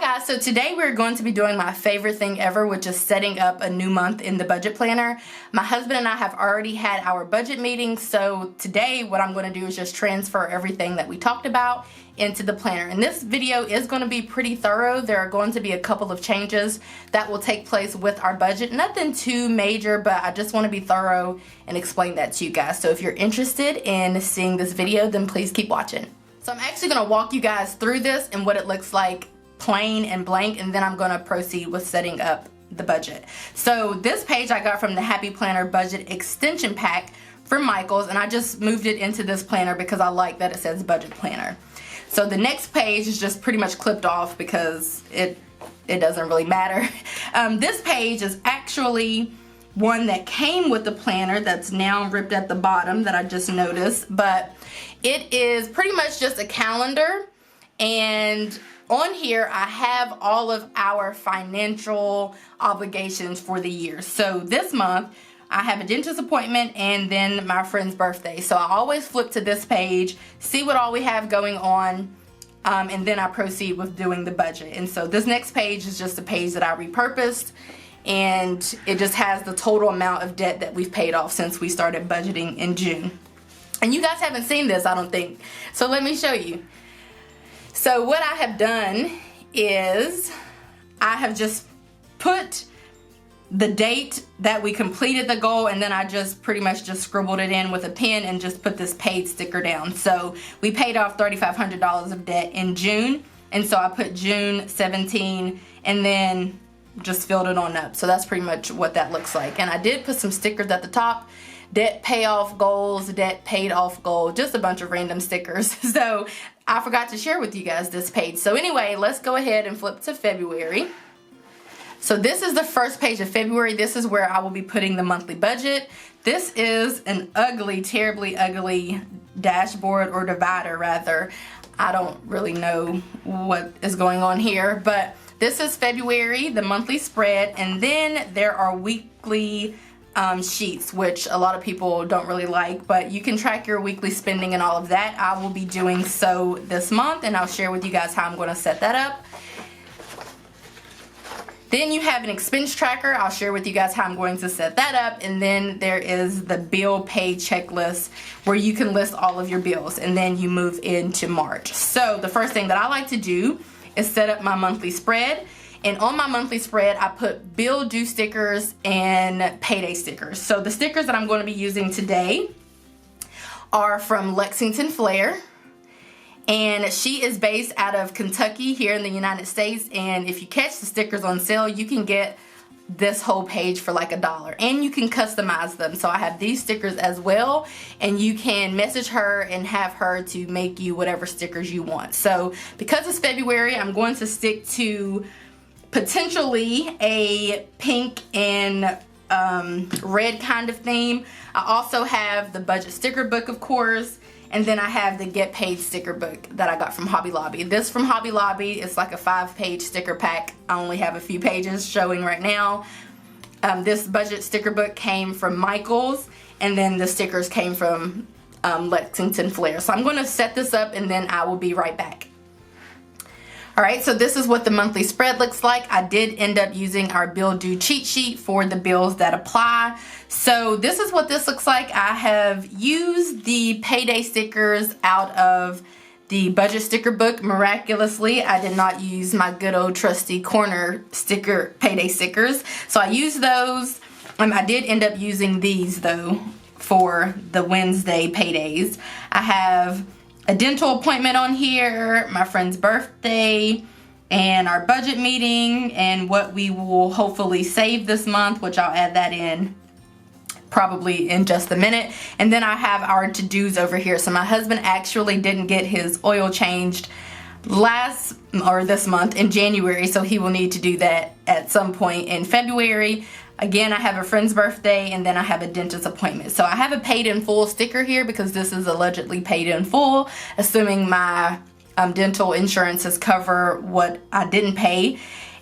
guys, so today we're going to be doing my favorite thing ever, which is setting up a new month in the budget planner. My husband and I have already had our budget meeting, so today what I'm going to do is just transfer everything that we talked about into the planner. And this video is going to be pretty thorough. There are going to be a couple of changes that will take place with our budget. Nothing too major, but I just want to be thorough and explain that to you guys. So if you're interested in seeing this video, then please keep watching. So I'm actually going to walk you guys through this and what it looks like plain and blank, and then I'm going to proceed with setting up the budget. So this page I got from the Happy Planner Budget Extension Pack from Michaels, and I just moved it into this planner because I like that it says Budget Planner. So the next page is just pretty much clipped off because it doesn't really matter. This page is actually one that came with the planner that's now ripped at the bottom that I just noticed, but it is pretty much just a calendar, and on here I have all of our financial obligations for the year. So this month I have a dentist appointment and then my friend's birthday. So I always flip to this page, see what all we have going on, and then I proceed with doing the budget. And so this next page is just a page that I repurposed, and it just has the total amount of debt that we've paid off since we started budgeting in June. And you guys haven't seen this, I don't think. So let me show you. So what I have done is I have just put the date that we completed the goal, and then I just pretty much just scribbled it in with a pen and just put this paid sticker down. So we paid off $3,500 of debt in June, and so I put June 17 and then just filled it on up. So that's pretty much what that looks like. And I did put some stickers at the top. Debt payoff goals, debt paid off goal, just a bunch of random stickers. So I forgot to share with you guys this page. So anyway, let's go ahead and flip to February. So this is the first page of February. This is where I will be putting the monthly budget. This is an ugly, terribly ugly dashboard, or divider rather. I don't really know what is going on here, but this is February, the monthly spread, and then there are weekly sheets, which a lot of people don't really like, but you can track your weekly spending and all of that. I will be doing so this month, and I'll share with you guys how I'm going to set that up. Then you have an expense tracker. I'll share with you guys how I'm going to set that up. And then there is the bill pay checklist where you can list all of your bills, and then you move into March. So the first thing that I like to do is set up my monthly spread. And on my monthly spread, I put bill due stickers and payday stickers. So the stickers that I'm going to be using today are from Lexington Flair. And she is based out of Kentucky here in the United States. And if you catch the stickers on sale, you can get this whole page for like $1. And you can customize them. So I have these stickers as well. And you can message her and have her to make you whatever stickers you want. So because it's February, I'm going to stick to potentially a pink and red kind of theme. I also have the budget sticker book, of course, and then I have the Get Paid sticker book that I got from Hobby Lobby. This from Hobby Lobby is like a 5-page sticker pack. I only have a few pages showing right now. This budget sticker book came from Michaels, and then the stickers came from Lexington Flair. So I'm going to set this up and then I will be right back. Alright, so this is what the monthly spread looks like. I did end up using our bill due cheat sheet for the bills that apply. So this is what this looks like. I have used the payday stickers out of the budget sticker book. Miraculously, I did not use my good old trusty corner sticker payday stickers. So I used those. I did end up using these though for the Wednesday paydays. I have a dental appointment on here, my friend's birthday, and our budget meeting, and what we will hopefully save this month, which I'll add that in probably in just a minute. And then I have our to-dos over here. So my husband actually didn't get his oil changed this month in January, so he will need to do that at some point in February. Again, I have a friend's birthday, and then I have a dentist appointment. So I have a paid in full sticker here because this is allegedly paid in full, assuming my dental insurances cover what I didn't pay.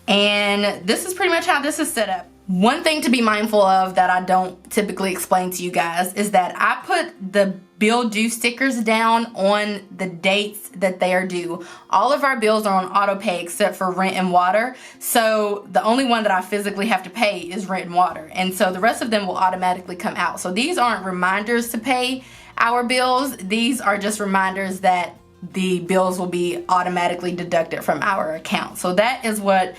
And this is pretty much how this is set up. One thing to be mindful of that I don't typically explain to you guys is that I put the bill due stickers down on the dates that they are due. All of our bills are on auto pay except for rent and water. So the only one that I physically have to pay is rent and water. And so the rest of them will automatically come out. So these aren't reminders to pay our bills. These are just reminders that the bills will be automatically deducted from our account. So that is what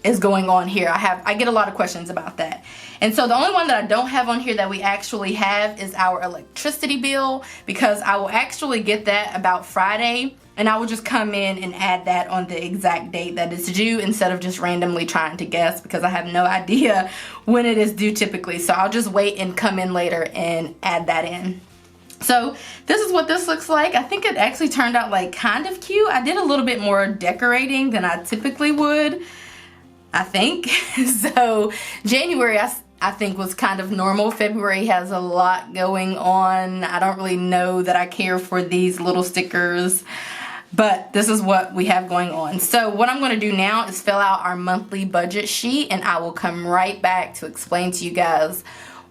is going on here. I get a lot of questions about that. And so the only one that I don't have on here that we actually have is our electricity bill, because I will actually get that about Friday, and I will just come in and add that on the exact date that it's due instead of just randomly trying to guess, because I have no idea when it is due typically. So I'll just wait and come in later and add that in. So this is what this looks like. I think it actually turned out like kind of cute. I did a little bit more decorating than I typically would, I think. So January I think was kind of normal. February has a lot going on. I don't really know that I care for these little stickers, but this is what we have going on. So what I'm going to do now is fill out our monthly budget sheet, and I will come right back to explain to you guys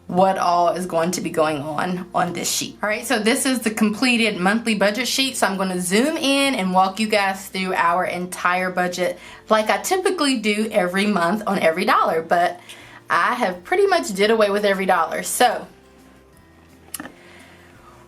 what all is going to be going on this sheet. All right, so this is the completed monthly budget sheet. So I'm going to zoom in and walk you guys through our entire budget like I typically do every month on every dollar, but I have pretty much did away with every dollar. So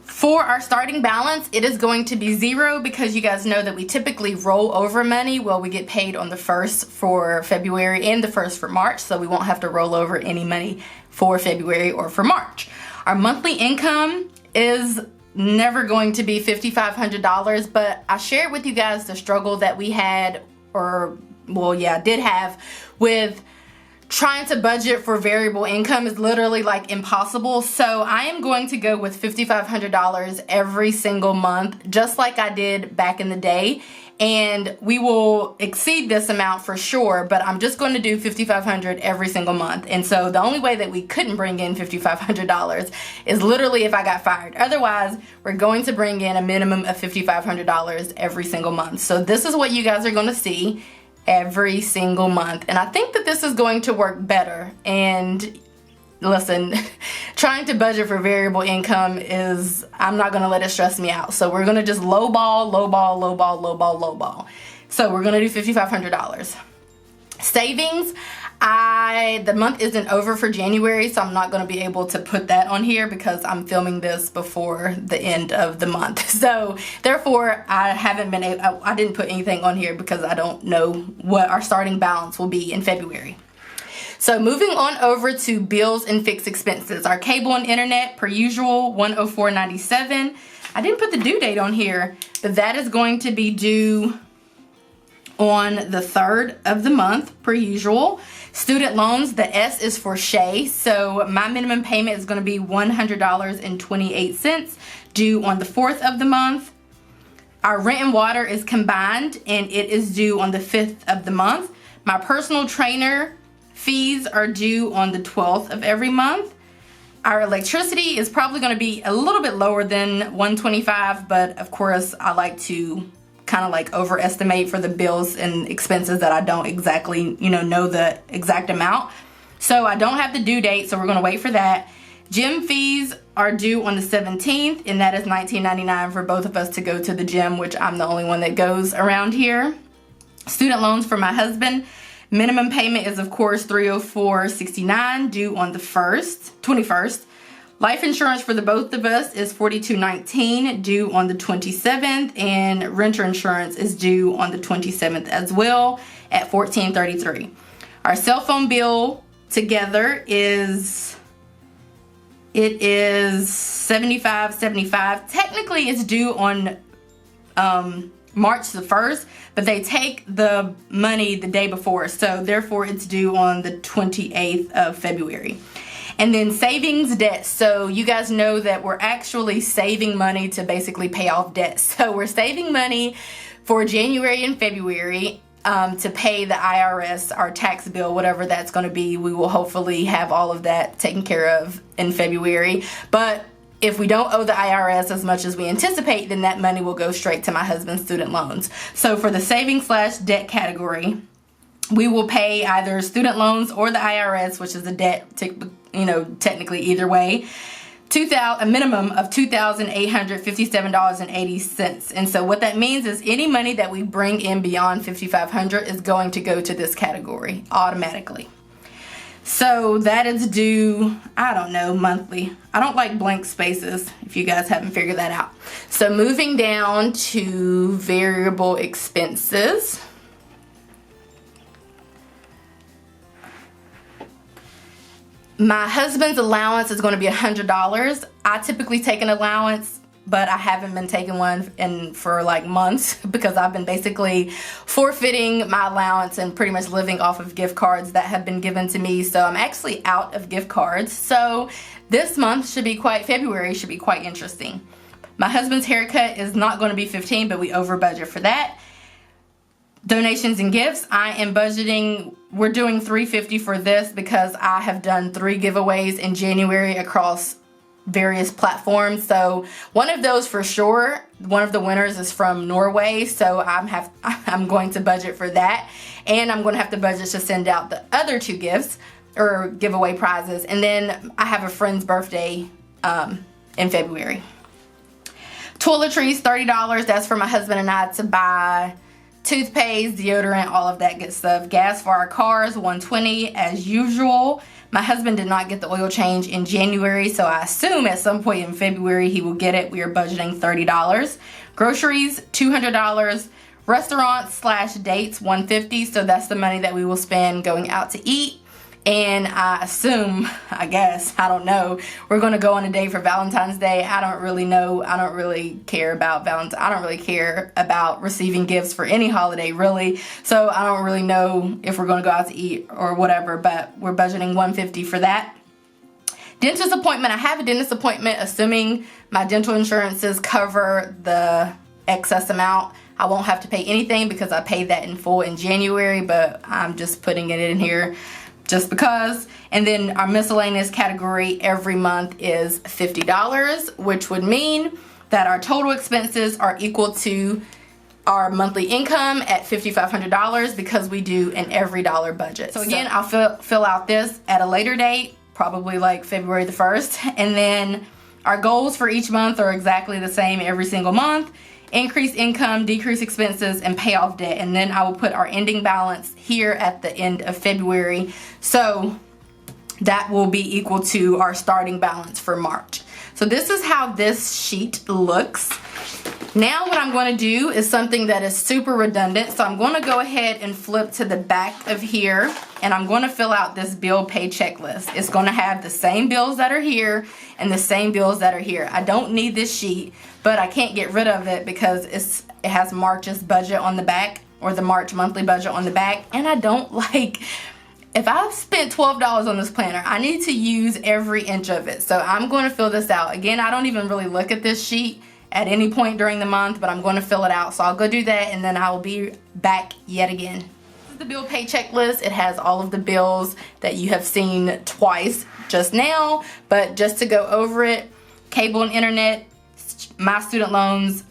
for our starting balance, it is going to be 0, because you guys know that we typically roll over money. Well, we get paid on the 1st for February and the 1st for March, so we won't have to roll over any money for February or for March. Our monthly income is never going to be $5,500, but I shared with you guys the struggle that we had, did have with trying to budget for variable income is literally like impossible. So I am going to go with $5,500 every single month, just like I did back in the day. And we will exceed this amount for sure, but I'm just going to do $5,500 every single month. And so the only way that we couldn't bring in $5,500 is literally if I got fired. Otherwise, we're going to bring in a minimum of $5,500 every single month. So this is what you guys are going to see every single month. And I think that this is going to work better. And listen, trying to budget for variable income I'm not going to let it stress me out. So we're going to just lowball. So we're going to do $5,500. Savings, the month isn't over for January, so I'm not going to be able to put that on here because I'm filming this before the end of the month. So therefore, I didn't put anything on here because I don't know what our starting balance will be in February. So moving on over to bills and fixed expenses. Our cable and internet, per usual, $104.97. I didn't put the due date on here, but that is going to be due on the 3rd of the month, per usual. Student loans, the S is for Shay, so my minimum payment is going to be $100.28, due on the 4th of the month. Our rent and water is combined, and it is due on the 5th of the month. My personal trainer fees are due on the 12th of every month. Our electricity is probably going to be a little bit lower than $125, but of course I like to kind of like overestimate for the bills and expenses that I don't exactly, know the exact amount. So I don't have the due date, so we're going to wait for that. Gym fees are due on the 17th, and that is $19.99 for both of us to go to the gym, which I'm the only one that goes around here. Student loans for my husband. Minimum payment is, of course, $304.69, due on the 21st. Life insurance for the both of us is $42.19, due on the 27th, and renter insurance is due on the 27th as well at $14.33. Our cell phone bill together is $75.75. Technically, it's due on March the 1st, but they take the money the day before, so therefore it's due on the 28th of February. And then savings debt. So you guys know that we're actually saving money to basically pay off debt. So we're saving money for January and February to pay the IRS, our tax bill, whatever that's going to be. We will hopefully have all of that taken care of in February. But if we don't owe the IRS as much as we anticipate, then that money will go straight to my husband's student loans. So for the savings/debt category, we will pay either student loans or the IRS, which is a debt, technically either way. a minimum of $2,857.80. And so what that means is any money that we bring in beyond $5,500 is going to go to this category automatically. So that is due, I don't know, monthly. I don't like blank spaces, if you guys haven't figured that out. So moving down to variable expenses. My husband's allowance is going to be $100. I typically take an allowance, but I haven't been taking one for like months because I've been basically forfeiting my allowance and pretty much living off of gift cards that have been given to me. So I'm actually out of gift cards. So this month February should be quite interesting. My husband's haircut is not going to be $15, but we over budget for that. Donations and gifts, I am budgeting, we're doing $350 for this because I have done 3 giveaways in January across various platforms. So one of those for sure, one of the winners is from Norway, so I'm going to budget for that, and I'm going to have to budget to send out the other 2 gifts or giveaway prizes. And then I have a friend's birthday in February. Toiletries, $30. That's for my husband and I to buy toothpaste, deodorant, all of that good stuff. Gas for our cars, $120 as usual. My husband did not get the oil change in January, so I assume at some point in February he will get it. We are budgeting $30. Groceries, $200. Restaurants/dates, $150. So that's the money that we will spend going out to eat. And I assume, I guess, I don't know, we're going to go on a date for Valentine's Day. I don't really know. I don't really care about Valentine's. I don't really care about receiving gifts for any holiday, really. So I don't really know if we're going to go out to eat or whatever, but we're budgeting $150 for that. Dentist appointment. I have a dentist appointment, assuming my dental insurances cover the excess amount. I won't have to pay anything because I paid that in full in January, but I'm just putting it in here just because. And then our miscellaneous category every month is $50, which would mean that our total expenses are equal to our monthly income at $5,500 because we do an every dollar budget. So again, I'll fill out this at a later date, probably like February the 1st. And then our goals for each month are exactly the same every single month. Increase income, decrease expenses, and pay off debt. And then I will put our ending balance here at the end of February. So that will be equal to our starting balance for March. So this is how this sheet looks. Now what I'm going to do is something that is super redundant. So I'm going to go ahead and flip to the back of here, and I'm going to fill out this bill pay checklist. It's going to have the same bills that are here and the same bills that are here. I don't need this sheet, but I can't get rid of it because it has March's budget on the back, or the March monthly budget on the back, and I don't like, if I've spent $12 on this planner, I need to use every inch of it. So I'm going to fill this out. Again, I don't even really look at this sheet at any point during the month, but I'm going to fill it out. So I'll go do that, and then I will be back yet again. This is the bill pay checklist. It has all of the bills that you have seen twice just now, but just to go over it: cable and internet, my student loans,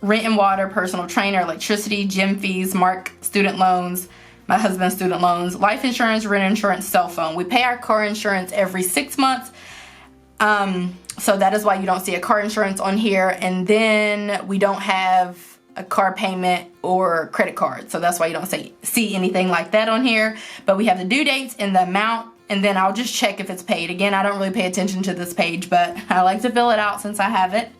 rent and water, personal trainer, electricity, gym fees, Mark student loans, my husband's student loans, life insurance, rent insurance, cell phone. We pay our car insurance every 6 months. So that is why you don't see a car insurance on here. And then we don't have a car payment or credit card. So that's why you don't see anything like that on here. But we have the due dates and the amount, and then I'll just check if it's paid. Again, I don't really pay attention to this page, but I like to fill it out since I have it.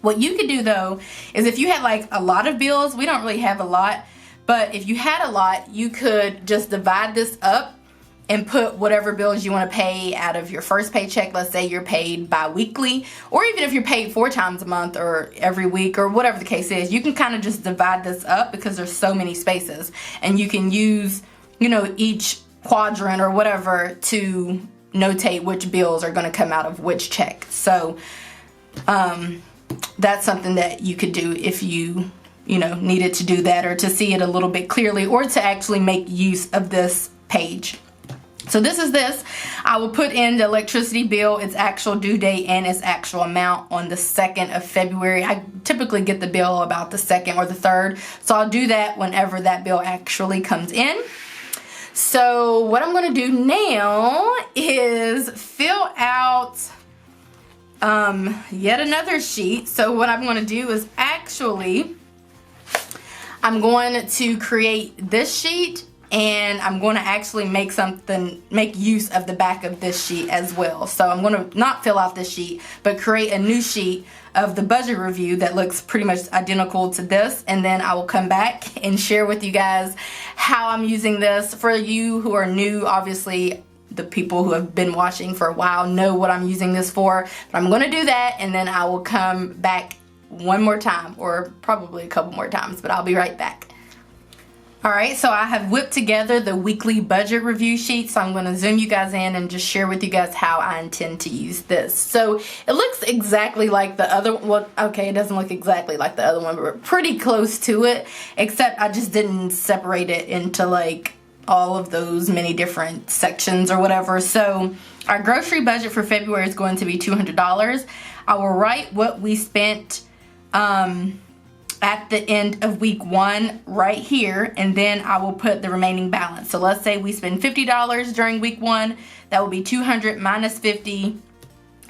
What you could do though is if you had like a lot of bills, we don't really have a lot, but if you had a lot, you could just divide this up and put whatever bills you want to pay out of your first paycheck. Let's say you're paid bi-weekly, or even if you're paid 4 times a month or every week or whatever the case is, you can kind of just divide this up because there's so many spaces, and you can use, you know, each quadrant or whatever to notate which bills are going to come out of which check. So that's something that you could do if you needed to do that, or to see it a little bit clearly, or to actually make use of this page. So this is this. I will put in the electricity bill, its actual due date, and its actual amount on the 2nd of February. I typically get the bill about the 2nd or the 3rd. So I'll do that whenever that bill actually comes in. So what I'm going to do now is fill out yet another sheet. So what I'm going to do is actually, I'm going to create this sheet, and I'm going to actually make use of the back of this sheet as well. So I'm going to not fill out this sheet, but create a new sheet of the budget review that looks pretty much identical to this, and then I will come back and share with you guys how I'm using this. For you who are new, obviously the people who have been watching for a while know what I'm using this for, but I'm going to do that, and then I will come back one more time, or probably a couple more times, but I'll be right back. Alright, so I have whipped together the weekly budget review sheet, so I'm going to zoom you guys in and just share with you guys how I intend to use this. So it looks exactly like the other one. Well, okay, it doesn't look exactly like the other one, but pretty close to it, except I just didn't separate it into like all of those many different sections or whatever. So our grocery budget for February is going to be $200. I will write what we spent at the end of week 1 right here, and then I will put the remaining balance. So let's say we spend $50 during week 1, that will be 200 minus 50,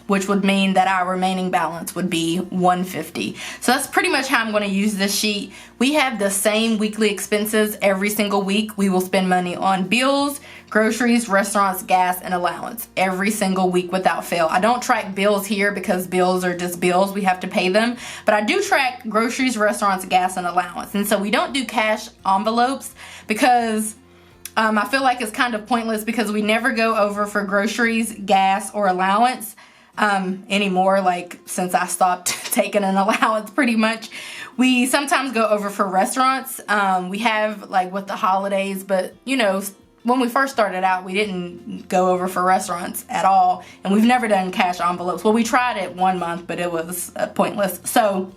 which would mean that our remaining balance would be 150. So that's pretty much how I'm going to use this sheet. We have the same weekly expenses every single week. We will spend money on bills, groceries, restaurants, gas, and allowance every single week without fail. I don't track bills here because bills are just bills. We have to pay them. But I do track groceries, restaurants, gas, and allowance. And so we don't do cash envelopes because I feel like it's kind of pointless, because we never go over for groceries, gas, or allowance anymore. Like, since I stopped taking an allowance pretty much. We sometimes go over for restaurants. We have like with the holidays, but you know, when we first started out, we didn't go over for restaurants at all, and we've never done cash envelopes. Well, we tried it 1 month, but it was pointless. So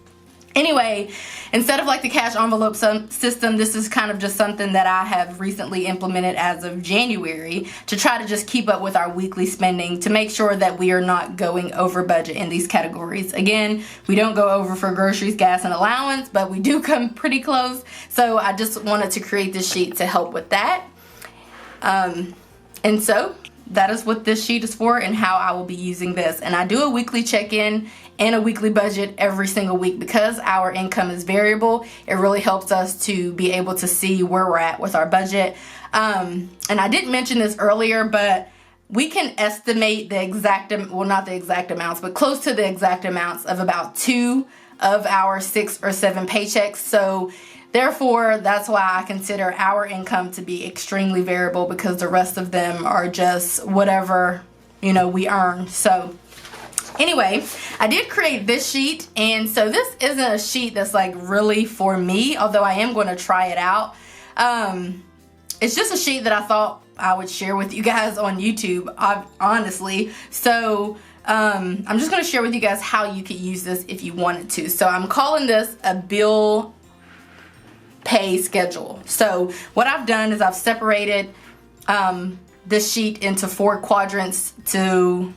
anyway, instead of like the cash envelope system, this is kind of just something that I have recently implemented as of January to try to just keep up with our weekly spending, to make sure that we are not going over budget in these categories. Again, we don't go over for groceries, gas, and allowance, but we do come pretty close. So I just wanted to create this sheet to help with that. And so that is what this sheet is for and how I will be using this. And I do a weekly check-in and a weekly budget every single week. Because our income is variable, it really helps us to be able to see where we're at with our budget. And I didn't mention this earlier, but we can estimate the exact, well, not the exact amounts, but close to the exact amounts of about 2 of our 6 or 7 paychecks. So therefore, that's why I consider our income to be extremely variable, because the rest of them are just whatever, you know, we earn. So anyway, I did create this sheet, and so this isn't a sheet that's like really for me, although I am going to try it out. It's just a sheet that I thought I would share with you guys on YouTube, honestly. So I'm just going to share with you guys how you could use this if you wanted to. So I'm calling this a bill pay schedule. So what I've done is I've separated this sheet into 4 quadrants to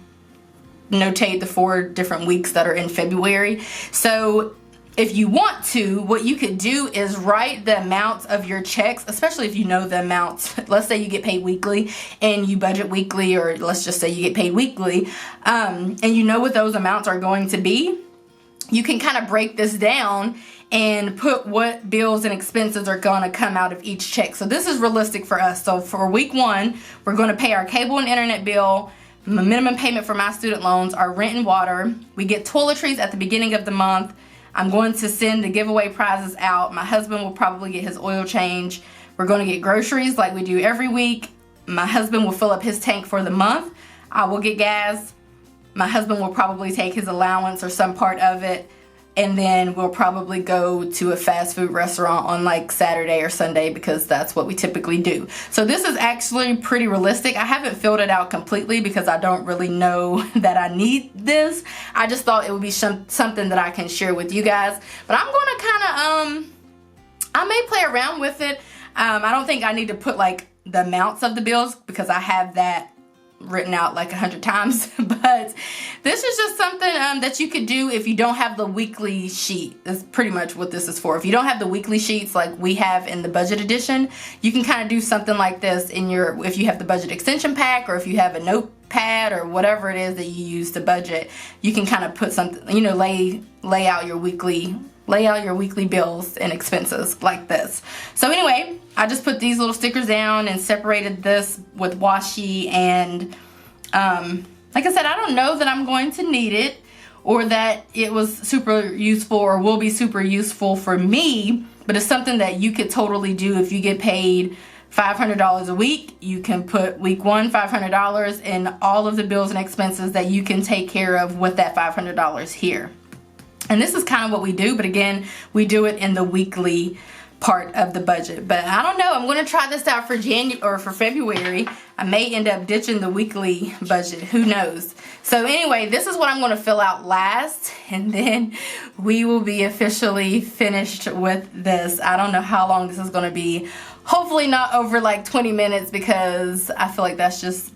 notate the 4 different weeks that are in February. So if you want to, what you could do is write the amounts of your checks, especially if you know the amounts. Let's say you get paid weekly and you budget weekly, or let's just say you get paid weekly, and you know what those amounts are going to be. You can kind of break this down and put what bills and expenses are going to come out of each check. So this is realistic for us. So for week 1, we're going to pay our cable and internet bill, minimum payment for my student loans, our rent and water. We get toiletries at the beginning of the month. I'm going to send the giveaway prizes out. My husband will probably get his oil change. We're going to get groceries like we do every week. My husband will fill up his tank for the month. I will get gas. My husband will probably take his allowance or some part of it. And then we'll probably go to a fast food restaurant on like Saturday or Sunday, because that's what we typically do. So this is actually pretty realistic. I haven't filled it out completely because I don't really know that I need this. I just thought it would be something that I can share with you guys. But I'm going to kind of, I may play around with it. I don't think I need to put like the amounts of the bills, because I have that written out like 100 times, but this is just something that you could do if you don't have the weekly sheet. That's pretty much what this is for. If you don't have the weekly sheets like we have in the budget edition, you can kind of do something like this in your, if you have the budget extension pack, or if you have a notepad or whatever it is that you use to budget, you can kind of put something, you know, lay out your weekly bills and expenses like this. So anyway, I just put these little stickers down and separated this with washi, and like I said, I don't know that I'm going to need it or that it was super useful or will be super useful for me, but it's something that you could totally do. If you get paid $500 a week, you can put week one $500 and all of the bills and expenses that you can take care of with that $500 here. And this is kind of what we do, but again, we do it in the weekly part of the budget. But I don't know, I'm going to try this out for for February. I may end up ditching the weekly budget, who knows. So anyway, this is what I'm going to fill out last, and then we will be officially finished with this. I don't know how long this is going to be. Hopefully not over like 20 minutes, because I feel like that's just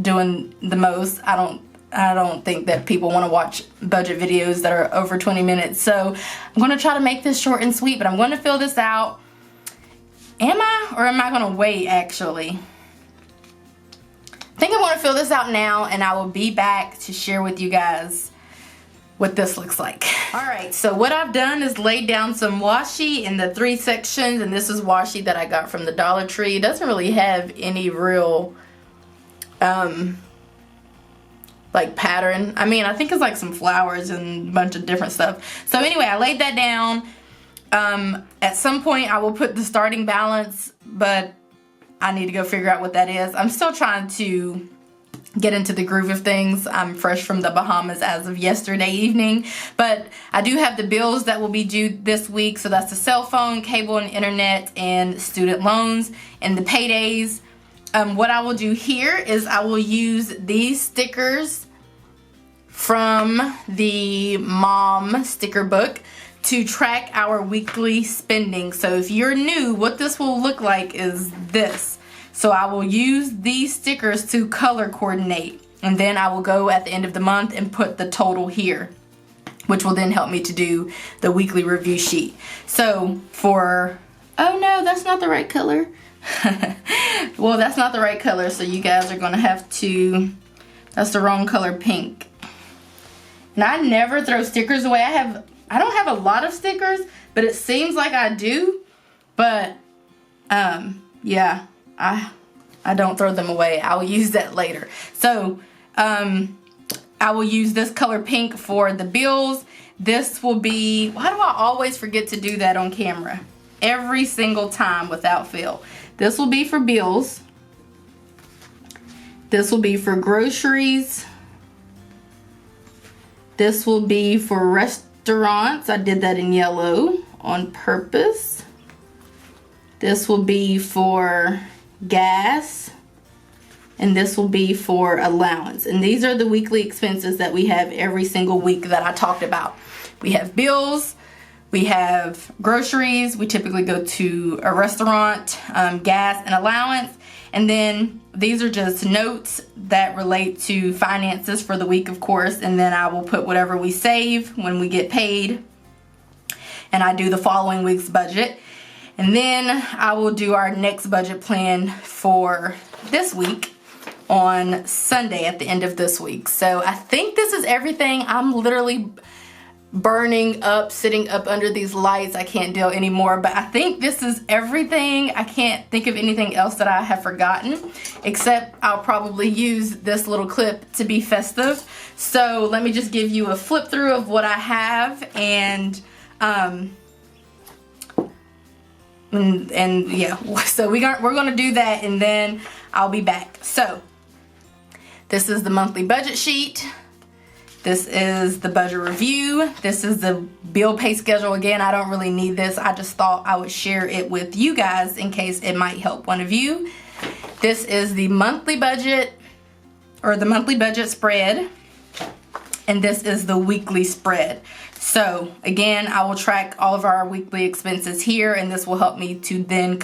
doing the most. I don't think that people want to watch budget videos that are over 20 minutes. So I'm going to try to make this short and sweet, but I'm going to fill this out. Am I going to wait actually? I think I'm going to fill this out now, and I will be back to share with you guys what this looks like. Alright, so what I've done is laid down some washi in the 3 sections, and this is washi that I got from the Dollar Tree. It doesn't really have any real like pattern. I mean, I think it's like some flowers and a bunch of different stuff. So anyway, I laid that down. At some point I will put the starting balance, but I need to go figure out what that is. I'm still trying to get into the groove of things. I'm fresh from the Bahamas as of yesterday evening, but I do have the bills that will be due this week. So that's the cell phone, cable and internet, and student loans, and the paydays. What I will do here is I will use these stickers from the mom sticker book to track our weekly spending. So if you're new, what this will look like is this. So I will use these stickers to color coordinate, and then I will go at the end of the month and put the total here, which will then help me to do the weekly review sheet. So for, oh no, that's not the right color. Well, that's not the right color, so you guys are gonna have to, that's the wrong color, pink. And I never throw stickers away. I don't have a lot of stickers, but it seems like I do. But yeah, I don't throw them away. I will use that later. So I will use this color pink for the bills. This will be, why do I always forget to do that on camera? Every single time without fail. This will be for bills. This will be for groceries. This will be for restaurants. I did that in yellow on purpose. This will be for gas. And this will be for allowance. And these are the weekly expenses that we have every single week that I talked about. We have bills. We have groceries. We typically go to a restaurant, gas, and allowance. And then these are just notes that relate to finances for the week, of course. And then I will put whatever we save when we get paid. And I do the following week's budget. And then I will do our next budget plan for this week on Sunday at the end of this week. So I think this is everything. I'm literally burning up, sitting up under these lights. I can't deal anymore, but I think this is everything. I can't think of anything else that I have forgotten, except I'll probably use this little clip to be festive. So let me just give you a flip through of what I have, and yeah, so we're gonna do that, and then I'll be back. So this is the monthly budget sheet. This is the budget review. This is the bill pay schedule. Again, I don't really need this. I just thought I would share it with you guys in case it might help one of you. This is the monthly budget, or the monthly budget spread. And this is the weekly spread. So again, I will track all of our weekly expenses here, and this will help me to then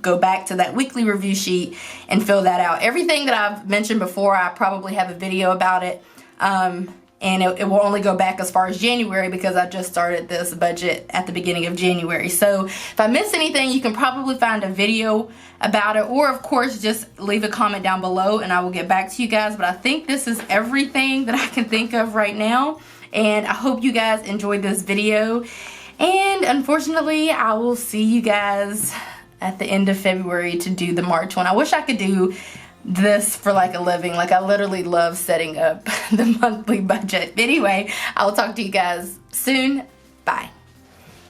go back to that weekly review sheet and fill that out. Everything that I've mentioned before, I probably have a video about it. And it will only go back as far as January because I just started this budget at the beginning of January. So if I miss anything, you can probably find a video about it, or of course just leave a comment down below and I will get back to you guys. But I think this is everything that I can think of right now, and I hope you guys enjoyed this video. And unfortunately, I will see you guys at the end of February to do the March one. I wish I could do this for like a living. Like, I literally love setting up the monthly budget. Anyway, I will talk to you guys soon. Bye.